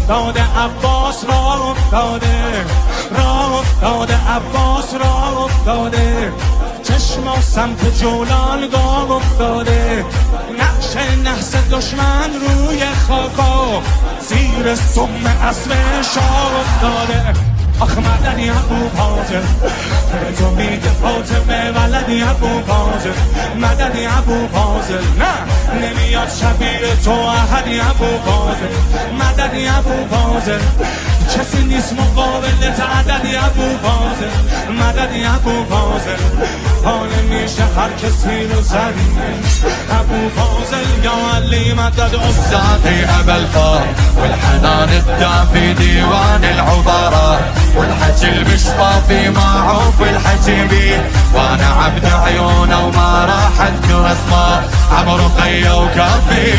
داده عباس را افتاده، را افتاده عباس را افتاده، چشما سمت جولان گاه افتاده، نقش نحس دشمن روی خاکا، زیر سم اسب شاه افتاده. آخ مدنی ابو فاضل، تو میگه فاطمه ولدی ابو فاضل، مدنی ابو فاضل، نه نمیاد شبیه تو احدی ابو فاضل، مدنی ابو فاضل، کسی نیست مقابلت عددی ابو فاضل، مدنی ابو فاضل، حال میشه هر کسی رو زدی ابو فاضل، یا علی مدد الساقي أبا الفار والحنان الدافي ديوان العبارة، والحكي المشطافي معروف الحكي بيه، وانا عبد عيونه وما راح اذكر اسماء عمرو قيا وكافي.